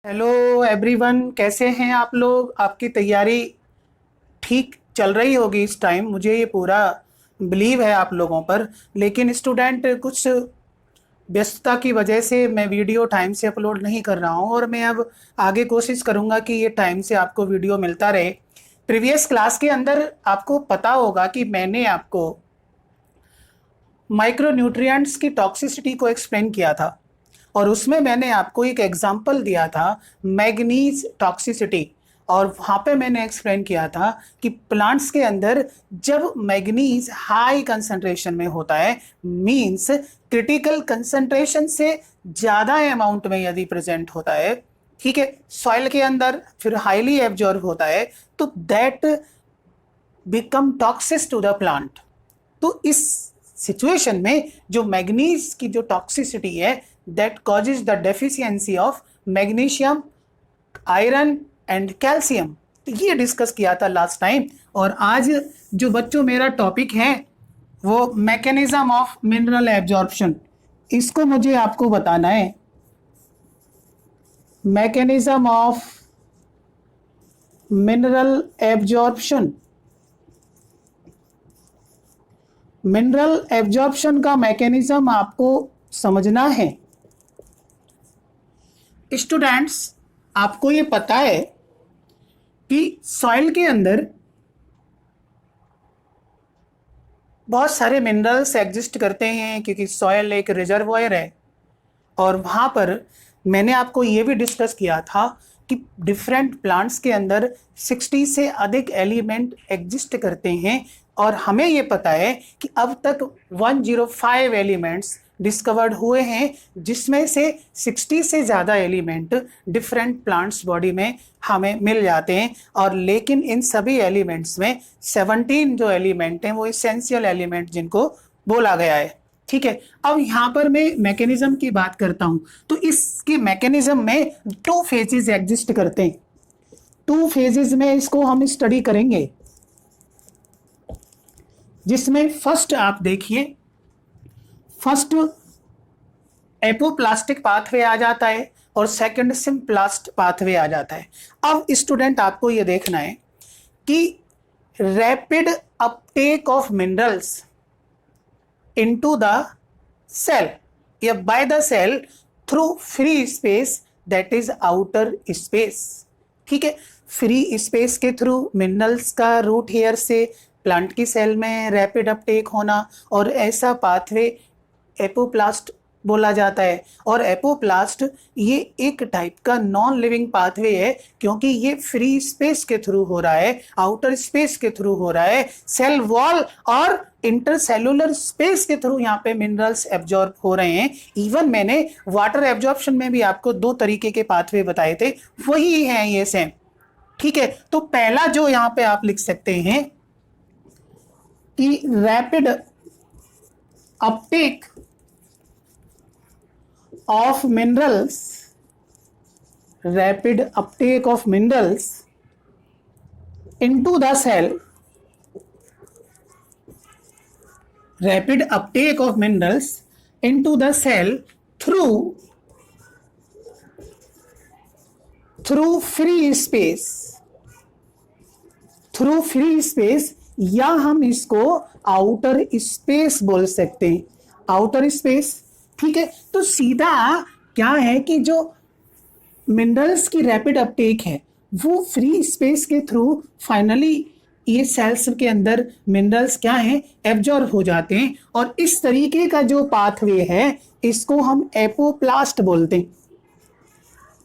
Hello everyone, कैसे हैं आप लोग। आपकी तैयारी ठीक चल रही होगी इस टाइम, मुझे ये पूरा बिलीव है आप लोगों पर। लेकिन स्टूडेंट, कुछ व्यस्तता की वजह से मैं वीडियो टाइम से अपलोड नहीं कर रहा हूँ और मैं अब आगे कोशिश करूँगा कि ये टाइम से आपको वीडियो मिलता रहे। प्रीवियस क्लास के अंदर आपको पता होगा कि मैंने आपको माइक्रोन्यूट्रिएंट्स की टॉक्सिसिटी को एक्सप्लेन किया था और उसमें मैंने आपको एक एग्जांपल दिया था मैग्नीज टॉक्सिसिटी। और वहाँ पे मैंने एक्सप्लेन किया था कि प्लांट्स के अंदर जब मैग्नीज हाई कंसंट्रेशन में होता है, मींस क्रिटिकल कंसंट्रेशन से ज़्यादा अमाउंट में यदि प्रेजेंट होता है, ठीक है, सॉइल के अंदर फिर हाईली एब्जॉर्ब होता है, तो that become toxic to the plant. तो इस सिचुएशन में जो मैग्नीज की जो टॉक्सिसिटी है, that causes the deficiency of magnesium, iron and calcium. तो ये डिस्कस किया था लास्ट टाइम। और आज जो बच्चों मेरा टॉपिक है वो मैकेनिज्म ऑफ मिनरल एब्जॉर्प्शन, इसको मुझे आपको बताना है। Mechanism of mineral absorption, mineral absorption का मैकेनिज्म आपको समझना है। स्टूडेंट्स, आपको ये पता है कि सॉइल के अंदर बहुत सारे मिनरल्स एग्जिस्ट करते हैं क्योंकि सॉइल एक रिजर्वॉयर है। और वहाँ पर मैंने आपको ये भी डिस्कस किया था कि डिफरेंट प्लांट्स के अंदर 60 से अधिक एलिमेंट एग्जिस्ट करते हैं और हमें ये पता है कि अब तक 105 एलिमेंट्स डिस्कवर्ड हुए हैं, जिसमें से 60 से ज़्यादा एलिमेंट डिफरेंट प्लांट्स बॉडी में हमें मिल जाते हैं। और लेकिन इन सभी एलिमेंट्स में 17 जो एलिमेंट हैं वो इसेंशियल एलिमेंट जिनको बोला गया है। ठीक है, अब यहाँ पर मैं मैकेनिज्म की बात करता हूँ। तो इसके मैकेनिज्म में 2 फेजेस एग्जिस्ट करते हैं। 2 फेजेस में इसको हम स्टडी करेंगे, जिसमें फर्स्ट आप देखिए, फर्स्ट एपोप्लास्टिक पाथवे आ जाता है और सेकंड सिम्प्लास्ट पाथवे आ जाता है। अब स्टूडेंट, आपको ये देखना है कि rapid Uptake of minerals into the cell या by the cell through free space, that is outer space। ठीक है, फ्री स्पेस के थ्रू मिनरल्स का रूट हेयर से प्लांट की सेल में रैपिड अपटेक होना, और ऐसा पाथवे एपोप्लास्ट बोला जाता है। और एपोप्लास्ट ये एक टाइप का नॉन लिविंग पाथवे है क्योंकि ये फ्री स्पेस के थ्रू हो रहा है, आउटर स्पेस के थ्रू हो रहा है, सेल वॉल और इंटरसेलुलर स्पेस के थ्रू यहाँ पे मिनरल्स एब्जॉर्ब हो रहे हैं। इवन मैंने वाटर एब्जॉर्प्शन में भी आपको 2 तरीके के पाथवे बताए थे, वही हैं ये सेम। ठीक है, तो पहला जो यहाँ पे आप लिख सकते हैं कि rapid Uptake of minerals, rapid uptake of minerals into the cell, rapid uptake of minerals into the cell through free space, through free space, या हम इसको आउटर स्पेस बोल सकते हैं, आउटर स्पेस। ठीक है, तो सीधा क्या है कि जो मिनरल्स की रैपिड अपटेक है वो फ्री स्पेस के थ्रू फाइनली ये सेल्स के अंदर मिनरल्स क्या हैं, एब्जॉर्ब हो जाते हैं। और इस तरीके का जो पाथवे है इसको हम एपोप्लास्ट बोलते हैं,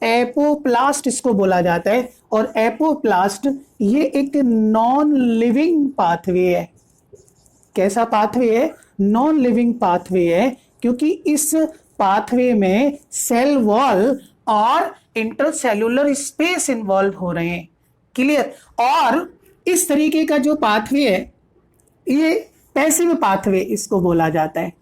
एपोप्लास्ट इसको बोला जाता है। और एपोप्लास्ट ये एक नॉन लिविंग पाथवे है। कैसा पाथवे है? नॉन लिविंग पाथवे है, क्योंकि इस पाथवे में सेल वॉल और इंटरसेलुलर स्पेस इन्वॉल्व हो रहे हैं। क्लियर? और इस तरीके का जो पाथवे है ये पैसिव पाथवे इसको बोला जाता है,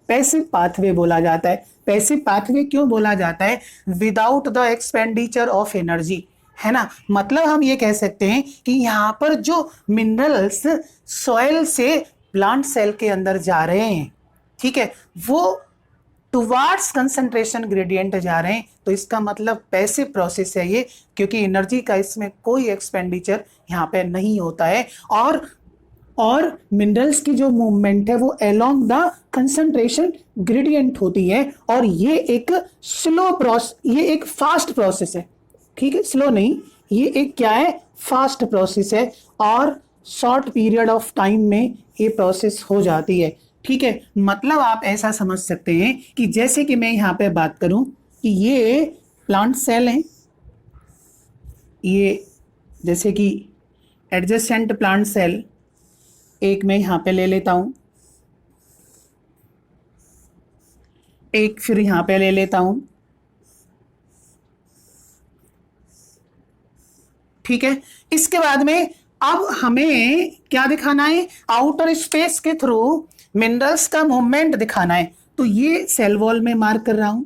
पैसिव पाथवे बोला जाता है। पैसिव पाथवे क्यों बोला जाता है? Without the expenditure of energy, है ना। मतलब हम ये कह सकते हैं कि यहाँ पर जो मिनरल्स सॉइल से प्लांट सेल के अंदर जा रहे हैं, ठीक है, वो टुवार्ड्स कंसंट्रेशन ग्रेडियंट जा रहे हैं, तो इसका मतलब पैसिव प्रोसेस है ये, क्योंकि एनर्जी का इसमें कोई एक्सपेंडिचर यहाँ पे नहीं होता है। और मिनरल्स की जो मूवमेंट है वो अलोंग द कंसंट्रेशन ग्रेडियंट होती है, और ये एक ये एक फास्ट प्रोसेस है, ठीक है, स्लो नहीं, ये एक क्या है, फास्ट प्रोसेस है, और शॉर्ट पीरियड ऑफ टाइम में ये प्रोसेस हो जाती है, ठीक है। मतलब आप ऐसा समझ सकते हैं कि जैसे कि मैं यहाँ पे बात करूं कि ये प्लांट सेल है, ये जैसे कि एडजेसेंट प्लांट सेल एक मैं यहाँ पे ले लेता हूं, एक फिर यहाँ पे ले लेता हूं, ठीक है। इसके बाद में अब हमें क्या दिखाना है, आउटर स्पेस के थ्रू मिनरल्स का मूवमेंट दिखाना है, तो ये सेल वॉल में मार्क कर रहा हूं,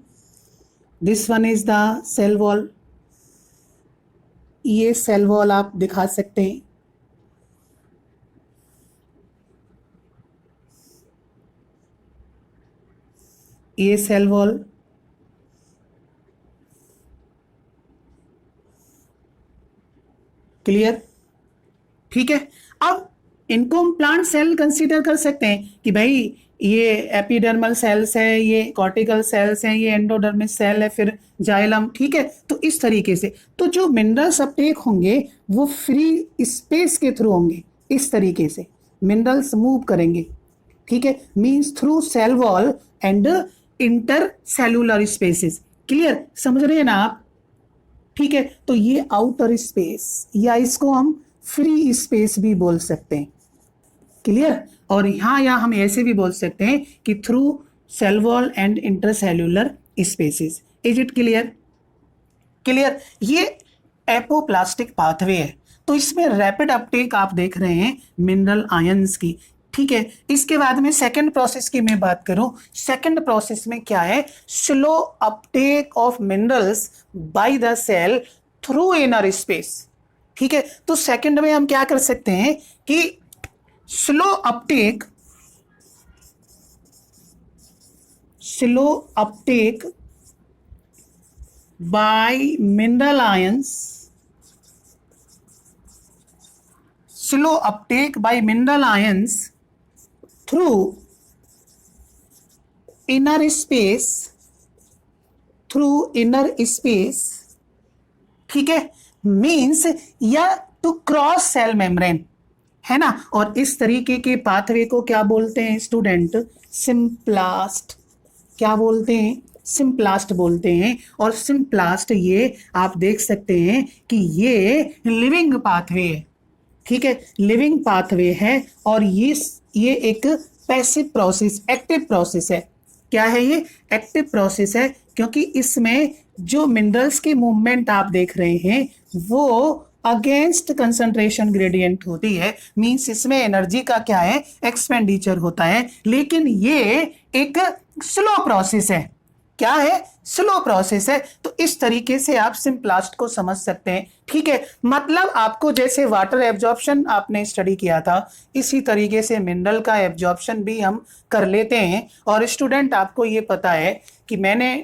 this one is the cell wall, ये सेल वॉल आप दिखा सकते हैं, ये सेल वॉल, क्लियर, ठीक है। अब इनको हम प्लांट सेल कंसीडर कर सकते हैं कि भाई ये एपिडर्मल सेल्स है, ये कॉर्टिकल सेल्स हैं, ये एंडोडर्मिस सेल है, फिर जाइलम, ठीक है। तो इस तरीके से तो जो मिनरल्स अपटेक होंगे वो फ्री स्पेस के थ्रू होंगे, इस तरीके से मिनरल्स मूव करेंगे, ठीक है, means through cell wall and inter cellular spaces, clear, समझ रहे हैं ना आप, ठीक है। तो ये आउटर स्पेस या इसको हम फ्री स्पेस भी बोल सकते हैं, क्लियर। और या हम ऐसे भी बोल सकते हैं कि through cell wall and intercellular spaces, is it clear, clear. ये एपोप्लास्टिक पाथवे है, तो इसमें रैपिड अपटेक आप देख रहे हैं मिनरल आयंस की, ठीक है। इसके बाद में सेकंड प्रोसेस की मैं बात करूं, सेकंड प्रोसेस में क्या है, slow uptake of minerals by the cell through inner space, ठीक है। तो सेकंड में हम क्या कर सकते हैं कि slow uptake by mineral ions, slow uptake by mineral ions through inner space, ठीक है, मीन्स या टू क्रॉस सेल मेम्ब्रेन, है ना। और इस तरीके के पाथवे को क्या बोलते हैं स्टूडेंट, सिम्प्लास्ट, क्या बोलते हैं, सिम्प्लास्ट बोलते हैं। और सिम्प्लास्ट ये आप देख सकते हैं कि ये लिविंग पाथवे है, ठीक है, लिविंग पाथवे है, और ये एक पैसिव प्रोसेस, एक्टिव प्रोसेस है। क्या है ये, एक्टिव प्रोसेस है, क्योंकि इसमें जो मिनरल्स की मूवमेंट आप देख रहे हैं वो अगेंस्ट कंसंट्रेशन ग्रेडियंट होती है, मींस इसमें एनर्जी का क्या है, एक्सपेंडिचर होता है, लेकिन ये एक स्लो प्रोसेस है, क्या है, स्लो प्रोसेस है। तो इस तरीके से आप सिम्प्लास्ट को समझ सकते हैं, ठीक है। मतलब आपको जैसे वाटर एब्जॉर्प्शन आपने स्टडी किया था, इसी तरीके से मिनरल का एब्जॉर्प्शन भी हम कर लेते हैं। और स्टूडेंट आपको ये पता है कि मैंने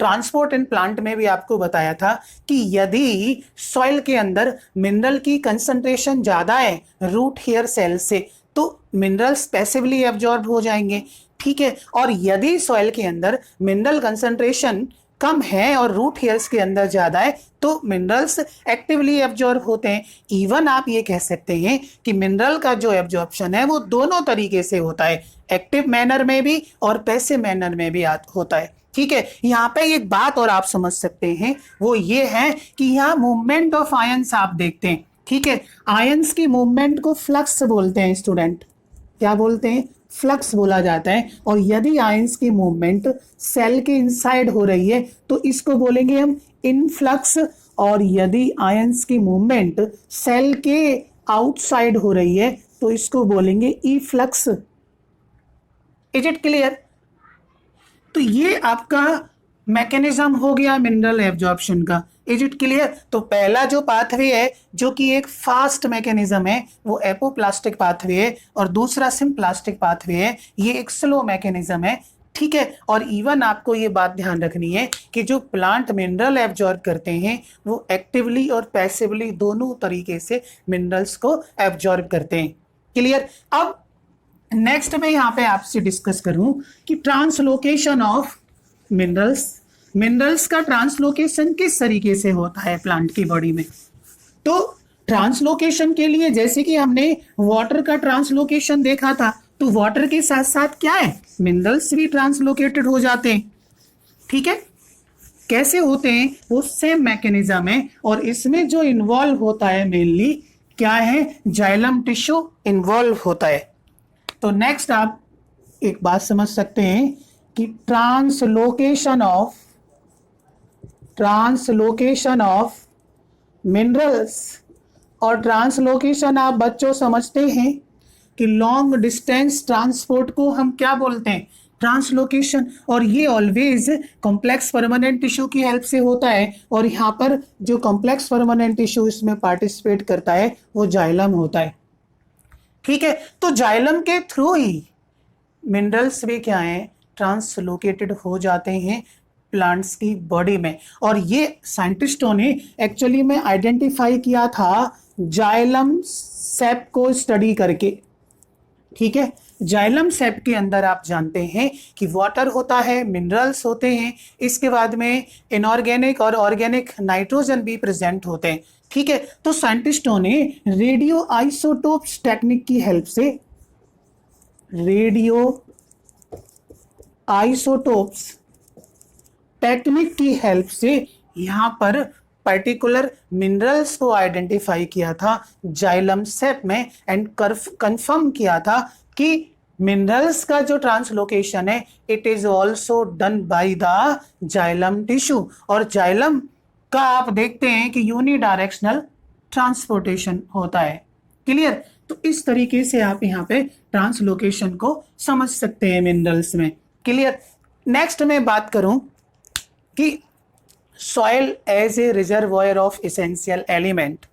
ट्रांसपोर्ट एंड प्लांट में भी आपको बताया था कि यदि सॉइल के अंदर मिनरल की कंसंट्रेशन ज़्यादा है रूट हेयर सेल से, तो मिनरल्स पैसिवली एब्जॉर्ब हो जाएंगे, ठीक है। और यदि सॉइल के अंदर मिनरल कंसंट्रेशन कम है और रूट हेयर्स के अंदर ज़्यादा है, तो मिनरल्स एक्टिवली एब्जॉर्ब होते हैं। इवन आप ये कह सकते हैं कि मिनरल का जो एब्जॉर्प्शन है वो दोनों तरीके से होता है, एक्टिव मैनर में भी और पैसिव मैनर में भी होता है, ठीक है। यहाँ पे एक बात और आप समझ सकते हैं, वो ये है कि यहाँ मूवमेंट ऑफ आयंस आप देखते हैं, ठीक है। आयंस की मूवमेंट को फ्लक्स बोलते हैं स्टूडेंट, क्या बोलते हैं, फ्लक्स बोला जाता है। और यदि आयंस की मूवमेंट सेल के इनसाइड हो रही है तो इसको बोलेंगे हम इनफ्लक्स, और यदि आयंस की मूवमेंट सेल के आउटसाइड हो रही है तो इसको बोलेंगे ई फ्लक्स। Is it clear? तो ये आपका मैकेनिज्म हो गया मिनरल एब्जॉर्प्शन का। Is it clear? तो पहला जो पाथवे है जो कि एक फास्ट मैकेनिज्म है वो एपोप्लास्टिक पाथवे है, और दूसरा सिम्प्लास्टिक पाथवे है, ये एक स्लो मैकेनिज्म है। ठीक है। और इवन आपको ये बात ध्यान रखनी है कि जो प्लांट मिनरल एब्जॉर्ब करते हैं वो एक्टिवली और पैसिवली दोनों तरीके से मिनरल्स को एब्जॉर्ब करते हैं। क्लियर। अब नेक्स्ट में यहाँ पे आपसे डिस्कस करूं कि ट्रांसलोकेशन ऑफ मिनरल्स, मिनरल्स का ट्रांसलोकेशन किस तरीके से होता है प्लांट की बॉडी में। तो ट्रांसलोकेशन के लिए जैसे कि हमने वाटर का ट्रांसलोकेशन देखा था, तो वाटर के साथ साथ क्या है, मिनरल्स भी ट्रांसलोकेटेड हो जाते हैं। ठीक है, कैसे होते हैं, वो सेम मैकेनिज्म है। और इसमें जो इन्वॉल्व होता है मेनली क्या है, जाइलम टिश्यू इन्वॉल्व होता है। तो नेक्स्ट आप एक बात समझ सकते हैं कि ट्रांसलोकेशन ऑफ मिनरल्स, और ट्रांसलोकेशन आप बच्चों समझते हैं कि लॉन्ग डिस्टेंस ट्रांसपोर्ट को हम क्या बोलते हैं, ट्रांसलोकेशन। और ये ऑलवेज कॉम्प्लेक्स परमानेंट टिश्यू की हेल्प से होता है। और यहाँ पर जो कॉम्प्लेक्स परमानेंट टिश्यू इसमें पार्टिसिपेट करता है वो जाइलम होता है। ठीक है, तो जाइलम के थ्रू ही मिनरल्स भी क्या है, ट्रांसलोकेटेड हो जाते हैं प्लांट्स की बॉडी में। और ये साइंटिस्टों ने एक्चुअली में आइडेंटिफाई किया था जाइलम सेप को स्टडी करके। ठीक है, जाइलम सेप के अंदर आप जानते हैं कि वाटर होता है, मिनरल्स होते हैं, इसके बाद में इनऑर्गेनिक और ऑर्गेनिक नाइट्रोजन भी प्रेजेंट होते हैं। ठीक है, तो साइंटिस्टों ने रेडियो आइसोटोप्स टेक्निक की हेल्प से, रेडियो आइसोटोप्स टेक्निक की हेल्प से यहां पर पर्टिकुलर मिनरल्स को आइडेंटिफाई किया था जाइलम सेप में, एंड कंफर्म किया था कि मिनरल्स का जो ट्रांसलोकेशन है it is also done by the xylem tissue. और जाइलम का आप देखते हैं कि यूनिडायरेक्शनल ट्रांसपोर्टेशन होता है। क्लियर। तो इस तरीके से आप यहाँ पे ट्रांसलोकेशन को समझ सकते हैं मिनरल्स में। क्लियर। नेक्स्ट मैं बात करूं कि soil as a reservoir of essential element,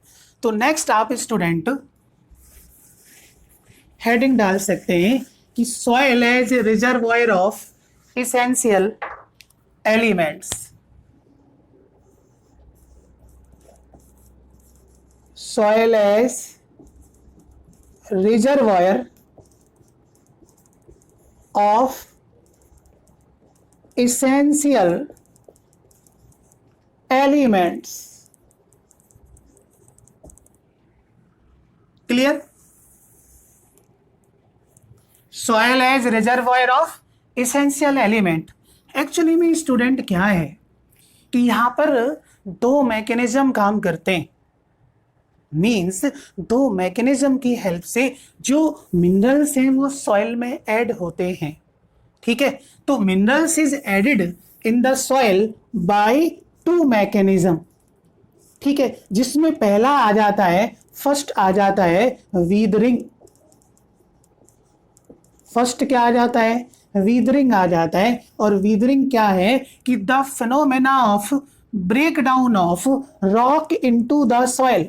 तो नेक्स्ट आप स्टूडेंट हेडिंग डाल सकते हैं कि soil as a reservoir of essential elements. Soil as reservoir of essential elements। Clear. Soil as reservoir of essential element. Actually में student क्या है कि यहां पर दो मैकेनिज्म काम करते हैं, मींस दो मैकेनिज्म की हेल्प से जो मिनरल्स हैं वो सॉइल में ऐड होते हैं। ठीक है, तो minerals is added in the soil by two mechanism. ठीक है, जिसमें पहला आ जाता है, फर्स्ट आ जाता है वीदरिंग। फर्स्ट क्या आ जाता है, वीदरिंग आ जाता है। और वीदरिंग क्या है कि the phenomena of break down of rock into the soil.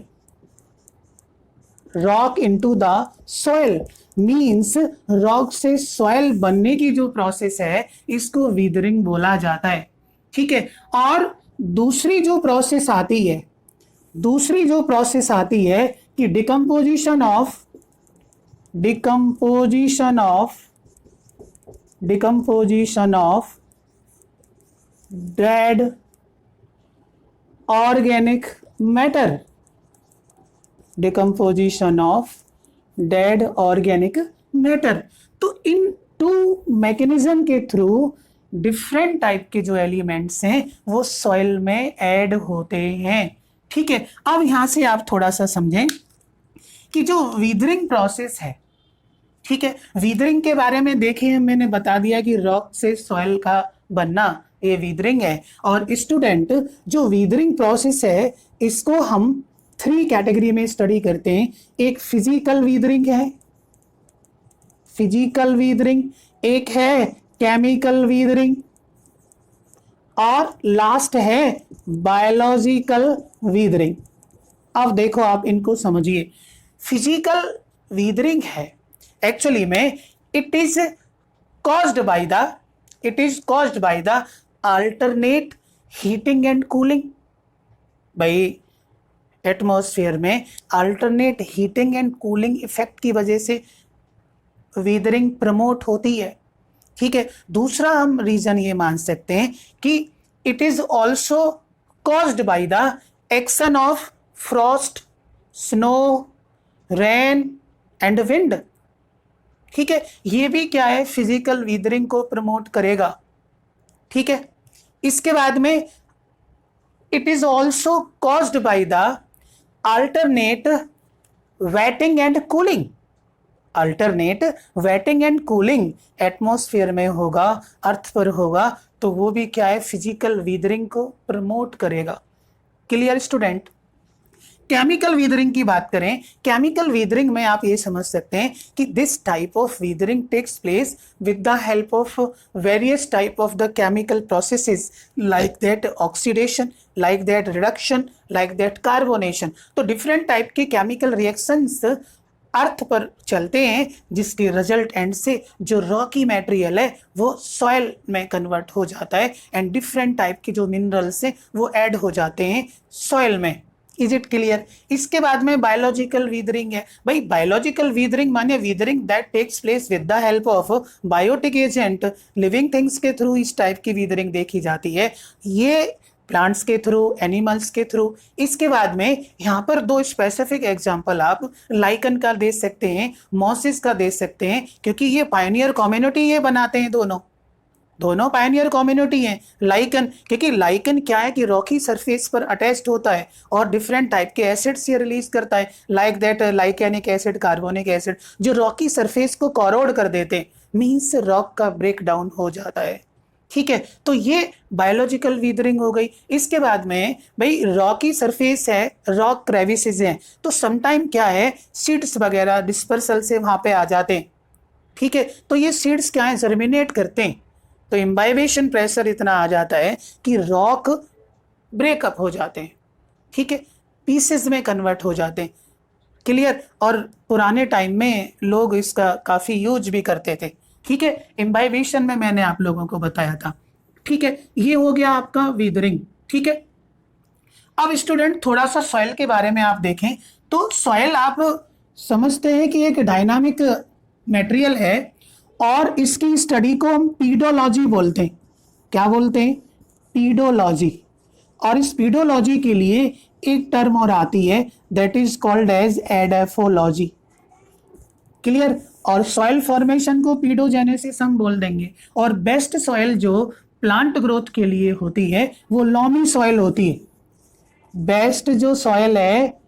Rock into the soil means rock से सॉइल बनने की जो प्रोसेस है इसको वीदरिंग बोला जाता है। ठीक है, और दूसरी जो प्रोसेस आती है कि decomposition of dead organic matter. Decomposition of dead organic matter. तो इन टू मैकेनिज्म के थ्रू डिफरेंट टाइप के जो एलिमेंट्स हैं वो सॉइल में ऐड होते हैं। ठीक है, अब यहां से आप थोड़ा सा समझें कि जो वीदरिंग प्रोसेस है, ठीक है, वीदरिंग के बारे में देखिए, मैंने बता दिया कि रॉक से सॉइल का बनना ये वीदरिंग है। और स्टूडेंट जो वीदरिंग प्रोसेस है इसको हम 3 कैटेगरी में स्टडी करते हैं। एक फिजिकल वीदरिंग है, फिजिकल वीदरिंग, एक है केमिकल वीदरिंग, और लास्ट है बायोलॉजिकल वीदरिंग। अब देखो आप इनको समझिए। फिजिकल वीदरिंग है एक्चुअली में it is caused by the it is caused by the alternate heating and cooling. भाई एटमॉस्फेयर में alternate heating and cooling effect की वजह से वीदरिंग प्रमोट होती है। ठीक है, दूसरा हम रीजन ये मान सकते हैं कि it is also caused by the action of Frost, snow, rain and wind. ठीक है, ये भी क्या है, फिजिकल वीदरिंग को प्रमोट करेगा। ठीक है, इसके बाद में it is also caused by the alternate waiting and cooling. Alternate waiting and cooling atmosphere में होगा, अर्थ पर होगा, तो वो भी क्या है, फिजिकल वीदरिंग को प्रमोट करेगा। Clear student? केमिकल वीदरिंग की बात करें, केमिकल वीदरिंग में आप ये समझ सकते हैं कि this type of weathering takes place with the help of various type of the chemical processes like that oxidation, like that reduction, like that carbonation. तो डिफरेंट टाइप के केमिकल रिएक्शंस अर्थ पर चलते हैं, जिसके रिजल्ट एंड से जो Rocky material है वो सॉइल में कन्वर्ट हो जाता है एंड डिफरेंट टाइप के जो मिनरल्स हैं वो ऐड हो जाते हैं सॉइल में। Is it clear? इसके बाद में बायोलॉजिकल वीदरिंग है। भाई बायोलॉजिकल वीदरिंग माने weathering that takes place with the help of biotic agent, living things के थ्रू इस टाइप की वीदरिंग देखी जाती है। ये प्लांट्स के थ्रू, एनिमल्स के थ्रू। इसके बाद में यहाँ पर दो स्पेसिफिक एग्जांपल आप लाइकन का दे सकते हैं, मॉसिस का दे सकते हैं, क्योंकि ये पायनियर कम्युनिटी ये बनाते हैं, दोनों पायनियर कम्युनिटी हैं। लाइकन, क्योंकि लाइकन क्या है कि रॉकी सरफेस पर अटैच्ड होता है और डिफरेंट टाइप के एसिड्स ये रिलीज करता है, like that lichenic acid, carbonic acid, जो रॉकी सरफेस को कॉरोड कर देते हैं, मीन्स रॉक का ब्रेक डाउन हो जाता है। ठीक है, तो ये बायोलॉजिकल वीदरिंग हो गई। इसके बाद में भाई रॉकी सरफेस है, रॉक क्रेविसेस हैं, तो समटाइम क्या है, सीड्स वगैरह डिस्पर्सल से वहां पे आ जाते हैं। ठीक है, तो ये सीड्स क्या है, जर्मिनेट करते हैं, तो इम्बाइबेशन प्रेशर इतना आ जाता है कि रॉक ब्रेकअप हो जाते हैं। ठीक है, पीसेस में कन्वर्ट हो जाते हैं। क्लियर? और पुराने टाइम में लोग इसका काफी यूज भी करते थे। ठीक है, इम्बाइबेशन में मैंने आप लोगों को बताया था। ठीक है, ये हो गया आपका वीदरिंग। ठीक है, अब स्टूडेंट थोड़ा सा सॉइल के बारे में आप देखें तो सॉइल आप समझते हैं कि एक डायनामिक मटेरियल है और इसकी स्टडी को हम पीडोलॉजी बोलते हैं। क्या बोलते हैं? पीडोलॉजी। और इस पीडोलॉजी के लिए एक टर्म और आती है, that is called as edaphology. Clear? और सॉइल फॉर्मेशन को पीडोजेनेसिस हम बोल देंगे। और बेस्ट सॉइल जो प्लांट ग्रोथ के लिए होती है वो लॉमी सॉइल होती है। बेस्ट जो सॉइल है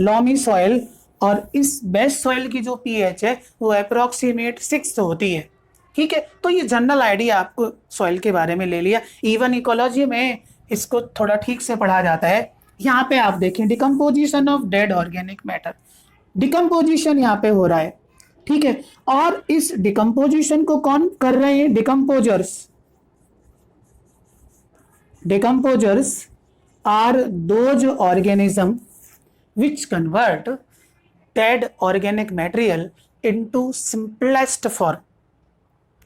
लॉमी सॉइल, और इस बेस्ट सॉइल की जो पीएच है वो अप्रोक्सीमेट 6 होती है। ठीक है, तो ये जनरल आइडिया आपको सॉइल के बारे में ले लिया। इवन इकोलॉजी में इसको थोड़ा ठीक से पढ़ा जाता है। यहाँ पे आप देखें decomposition of dead organic matter, decomposition यहाँ पे हो रहा है। ठीक है, और इस डिकम्पोजिशन को कौन कर रहे हैं? Decomposers. Decomposers are those organism which convert dead organic material into simplest form।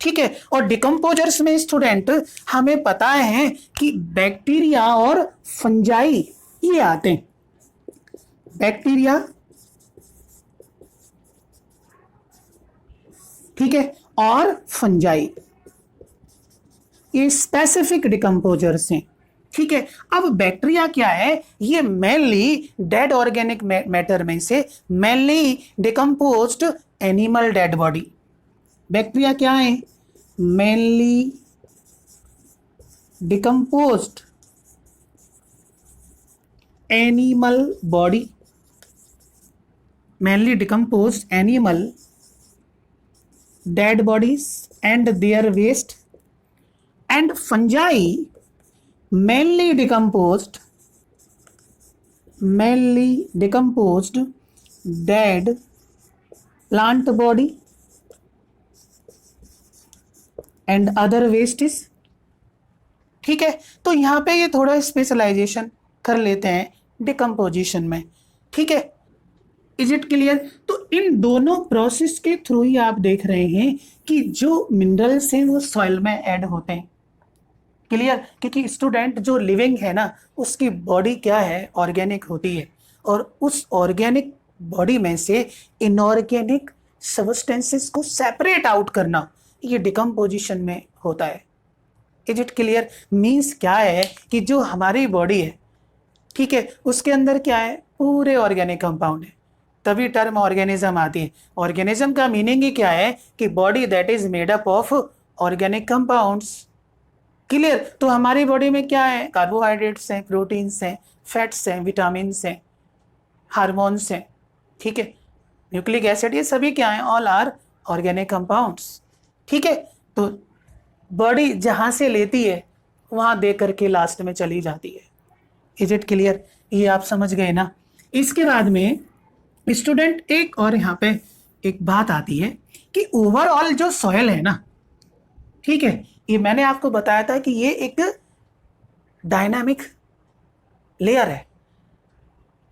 ठीक है, और डिकम्पोजर्स में स्टूडेंट हमें पता है कि बैक्टीरिया और फंजाई ये आते हैं। बैक्टीरिया, ठीक है, और फंजाई ये स्पेसिफिक डिकम्पोजर्स हैं। ठीक है, अब बैक्टीरिया क्या है, ये मेनली डेड ऑर्गेनिक मैटर में से mainly decomposed animal dead body. Bacteria क्या है? Mainly decomposed animal body, mainly decomposed animal dead bodies and their waste. And fungi mainly decomposed dead plant body and other wastes। ठीक है, तो यहाँ पे ये थोड़ा स्पेशलाइजेशन कर लेते हैं डिकम्पोजिशन में। ठीक है, इज इट क्लियर? तो इन दोनों प्रोसेस के थ्रू ही आप देख रहे हैं कि जो मिनरल्स हैं वो सॉइल में ऐड होते हैं। क्लियर? क्योंकि स्टूडेंट जो लिविंग है ना, उसकी बॉडी क्या है, ऑर्गेनिक होती है, और उस ऑर्गेनिक बॉडी में से इनऑर्गेनिक सब्सटेंसेस को सेपरेट आउट करना ये डिकम्पोजिशन में होता है। Is it clear? मीन्स क्या है कि जो हमारी बॉडी है, ठीक है, उसके अंदर क्या है, पूरे ऑर्गेनिक कंपाउंड है, तभी टर्म ऑर्गेनिज्म आती है। ऑर्गेनिज्म का मीनिंग ही क्या है कि body that is made up of organic compounds. Clear? तो हमारी बॉडी में क्या है, कार्बोहाइड्रेट्स हैं, प्रोटीन्स हैं, फैट्स हैं, विटामिन्स हैं, हार्मोन्स हैं, ठीक है, न्यूक्लिक एसिड, ये सभी क्या है, ऑल आर ऑर्गेनिक कंपाउंड्स। ठीक है, तो बॉडी जहां से लेती है वहां दे करके लास्ट में चली जाती है। Is it clear? ये आप समझ गए ना? इसके बाद में स्टूडेंट एक और यहाँ पे एक बात आती है कि ओवरऑल जो सॉइल है ना, ठीक है, ये मैंने आपको बताया था कि ये एक डायनामिक लेयर है,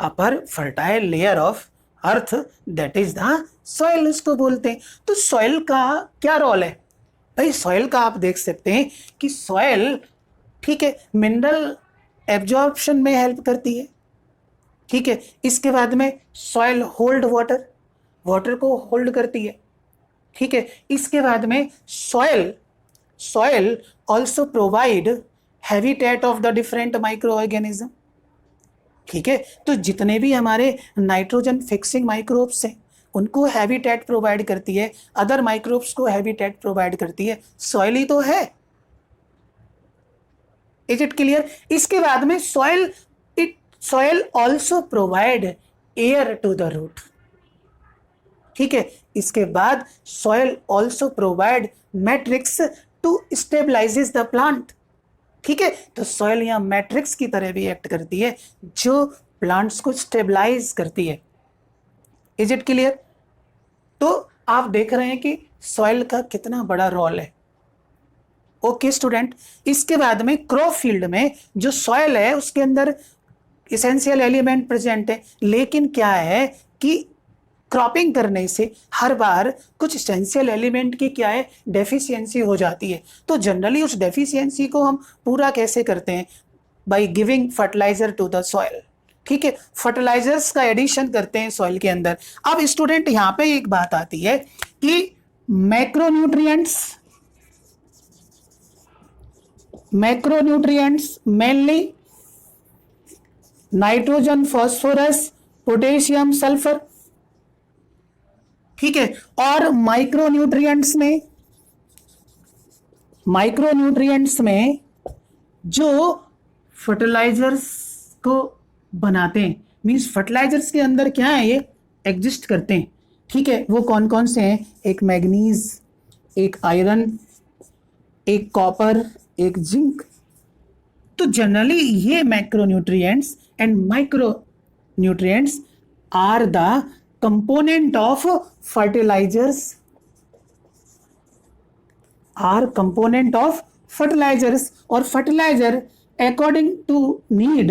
upper fertile layer of earth, that is the soil इसको बोलते हैं। तो सॉइल का क्या रोल है भाई? सॉइल का आप देख सकते हैं कि सॉइल, ठीक है, मिनरल एब्जॉर्प्शन में हेल्प करती है, ठीक है, इसके बाद में सॉइल होल्ड वाटर, वाटर को होल्ड करती है, ठीक है, इसके बाद में soil also provide habitat of the different micro organism. ठीक है, तो जितने भी हमारे नाइट्रोजन फिक्सिंग माइक्रोब्स हैं उनको हैबिटेट प्रोवाइड करती है, अदर माइक्रोब्स को हैबिटेट प्रोवाइड करती है, सॉइल ही तो है। Is it clear? इसके बाद में soil also provide air to the root. ठीक है, इसके बाद soil also provide matrix to stabilizes the plant. ठीक है, तो सॉइल यहाँ मैट्रिक्स की तरह भी एक्ट करती है जो प्लांट्स को स्टेबलाइज करती है। Is it clear? तो आप देख रहे हैं कि सॉइल का कितना बड़ा रोल है। ओके स्टूडेंट, इसके बाद में क्रॉप फील्ड में जो सॉइल है उसके अंदर इसेंशियल एलिमेंट प्रेजेंट है, लेकिन क्या है कि क्रॉपिंग करने से हर बार कुछ इसेंशियल एलिमेंट की क्या है, डेफिशिएंसी हो जाती है। तो जनरली उस डेफिशिएंसी को हम पूरा कैसे करते हैं? By giving fertilizer to the soil. ठीक है, फर्टिलाइजर्स का एडिशन करते हैं सॉइल के अंदर। अब स्टूडेंट यहाँ पे एक बात आती है कि macronutrients mainly nitrogen, phosphorus, potassium, sulphur. ठीक है, और माइक्रोन्यूट्रिएंट्स में जो फर्टिलाइजर्स को बनाते हैं, मींस फर्टिलाइजर्स के अंदर क्या है, ये एग्जिस्ट करते हैं। ठीक है, वो कौन कौन से हैं? एक मैग्नीज, एक आयरन, एक कॉपर, एक जिंक। तो जनरली ये macronutrients and micronutrients are the component of fertilizers, और फर्टिलाइजर अकॉर्डिंग टू नीड,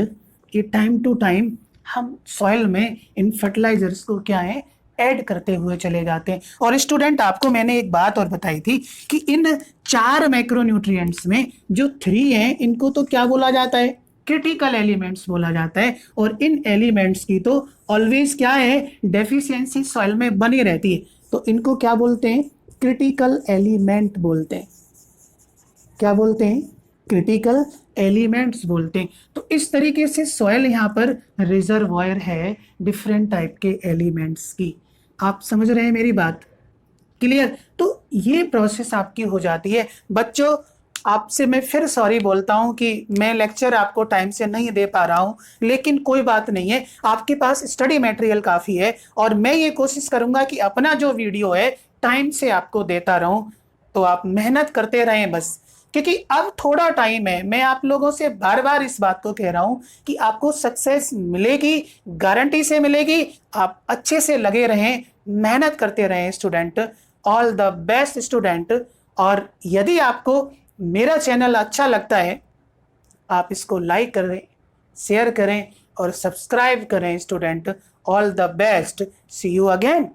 ये टाइम टू टाइम हम सॉइल में इन फर्टिलाइजर्स को क्या है, ऐड करते हुए चले जाते हैं। और स्टूडेंट आपको मैंने एक बात और बताई थी कि इन 4 मैक्रोन्यूट्रिएंट्स में जो 3 हैं इनको तो क्या बोला जाता है, क्रिटिकल एलिमेंट्स बोला जाता है। और इन एलिमेंट्स की तो ऑलवेज क्या है, डेफिशिएंसी सॉइल में बनी रहती है, तो इनको क्या बोलते हैं, क्रिटिकल एलिमेंट बोलते हैं। क्या बोलते हैं? क्रिटिकल एलिमेंट्स बोलते हैं। तो इस तरीके से सॉइल यहाँ पर रिजर्वॉयर है डिफरेंट टाइप के एलिमेंट्स की। आप समझ रहे हैं मेरी बात? क्लियर? तो ये प्रोसेस आपकी हो जाती है। बच्चों आपसे मैं फिर सॉरी बोलता हूं कि मैं लेक्चर आपको टाइम से नहीं दे पा रहा हूं, लेकिन कोई बात नहीं है, आपके पास स्टडी मटेरियल काफ़ी है और मैं ये कोशिश करूंगा कि अपना जो वीडियो है टाइम से आपको देता रहूं। तो आप मेहनत करते रहें बस, क्योंकि अब थोड़ा टाइम है। मैं आप लोगों से बार बार इस बात को कह रहा हूं कि आपको सक्सेस मिलेगी, गारंटी से मिलेगी। आप अच्छे से लगे रहें, मेहनत करते रहें student. All the best student. और यदि आपको मेरा चैनल अच्छा लगता है आप इसको लाइक करें, शेयर करें और सब्सक्राइब करें student. All the best, see you again.